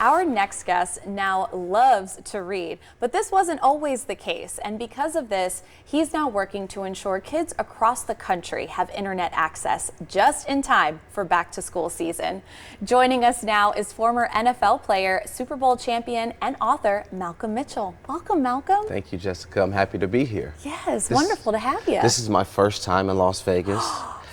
Our next guest now loves to read, but this wasn't always the case. And because of this, he's now working to ensure kids across the country have internet access just in time for back to school season. Joining us now is former NFL player, Super Bowl champion, and author Malcolm Mitchell. Welcome, Malcolm. Thank you, Jessica. I'm happy to be here. Yes, wonderful to have you. This is my first time in Las Vegas.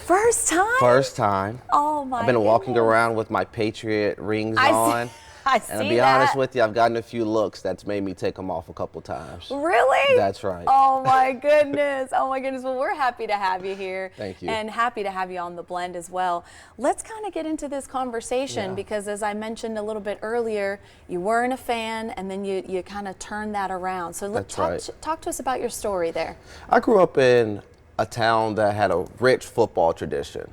First time? First time. Oh my I've been walking goodness. around with my Patriot rings on. I see And to be honest with you, I've gotten a few looks that's made me take them off a couple times. Really? That's right. Oh my goodness. Oh my goodness. Well, we're happy to have you here. Thank you. And happy to have you on The Blend as well. Let's kind of get into this conversation because as I mentioned a little bit earlier, you weren't a fan and then you kind of turned that around. So let's talk to us about your story there. I grew up in a town that had a rich football tradition.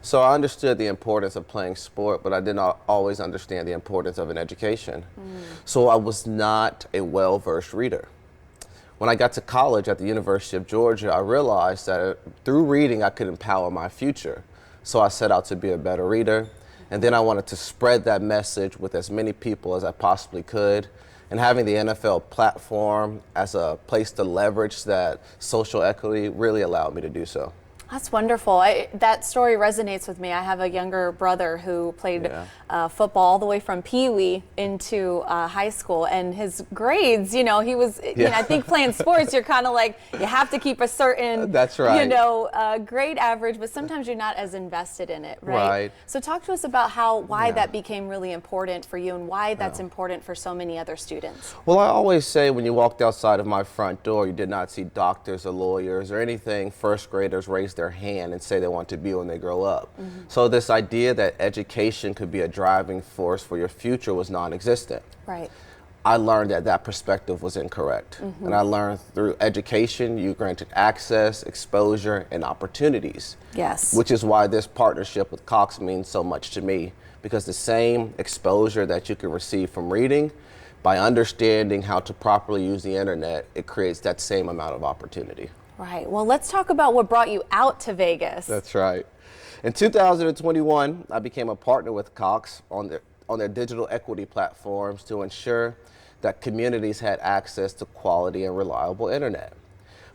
So I understood the importance of playing sport, but I did not always understand the importance of an education. So I was not a well-versed reader. When I got to college at the University of Georgia, I realized that through reading, I could empower my future. So I set out to be a better reader. And then I wanted to spread that message with as many people as I possibly could. And having the NFL platform as a place to leverage that social equity really allowed me to do so. That's wonderful. That story resonates with me. I have a younger brother who played football all the way from Pee-wee into high school, and his grades, he was, I think playing sports, you're kind of like, you have to keep a certain, That's right. grade average, but sometimes you're not as invested in it, right? Right. So talk to us about why that became really important for you and why that's important for so many other students. Well, I always say when you walked outside of my front door, you did not see doctors or lawyers or anything first graders raise their hand and say they want to be when they grow up. So this idea that education could be a driving force for your future was non-existent. Right. I learned that perspective was incorrect. And I learned through education, you granted access, exposure, and opportunities. Yes. Which is why this partnership with Cox means so much to me, because the same exposure that you can receive from reading, by understanding how to properly use the internet, it creates that same amount of opportunity. Right. Well, let's talk about what brought you out to Vegas. That's right. In 2021, I became a partner with Cox on their digital equity platforms to ensure that communities had access to quality and reliable internet.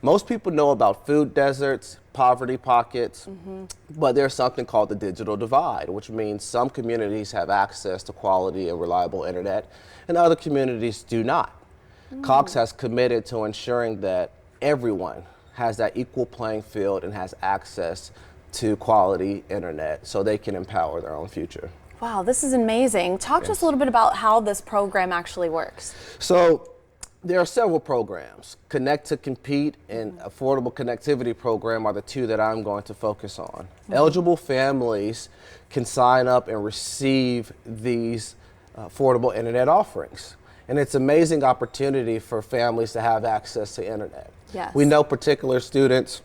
Most people know about food deserts, poverty pockets, but there's something called the digital divide, which means some communities have access to quality and reliable internet and other communities do not. Cox has committed to ensuring that everyone has that equal playing field and has access to quality internet so they can empower their own future. Wow, this is amazing. Talk to us a little bit about how this program actually works. So there are several programs. Connect to Compete and Affordable Connectivity Program are the two that I'm going to focus on. Eligible families can sign up and receive these affordable internet offerings. And it's an amazing opportunity for families to have access to internet. Yes. We know particular students,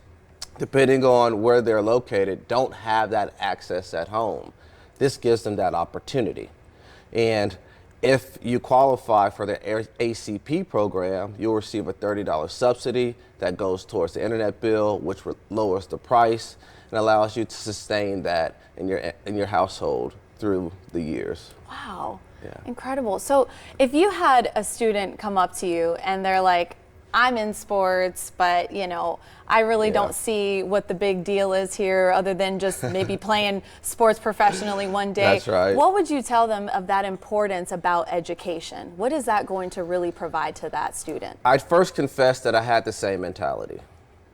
depending on where they're located, don't have that access at home. This gives them that opportunity. And if you qualify for the ACP program, you'll receive a $30 subsidy that goes towards the internet bill, which lowers the price and allows you to sustain that in your household through the years. Wow. Yeah. Incredible. So if you had a student come up to you and they're like, I'm in sports, but I really don't see what the big deal is here other than just maybe playing sports professionally one day. That's right. What would you tell them of that importance about education? What is that going to really provide to that student? I'd first confess that I had the same mentality.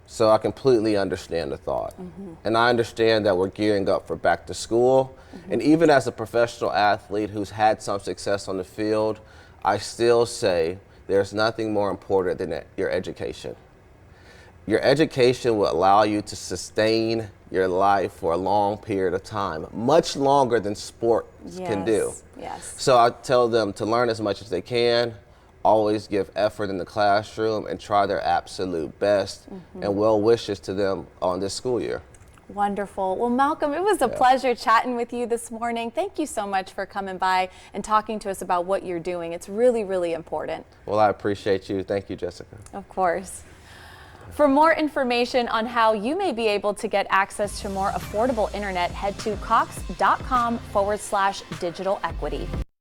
So I completely understand the thought. And I understand that we're gearing up for back to school. And even as a professional athlete who's had some success on the field, I still say there's nothing more important than your education. Your education will allow you to sustain your life for a long period of time, much longer than sports can do. Yes. So I tell them to learn as much as they can, always give effort in the classroom, and try their absolute best, and well wishes to them on this school year. Wonderful. Well, Malcolm, it was a pleasure chatting with you this morning. Thank you so much for coming by and talking to us about what you're doing. It's really, really important. Well, I appreciate you. Thank you, Jessica. Of course. For more information on how you may be able to get access to more affordable internet, head to cox.com/digital equity.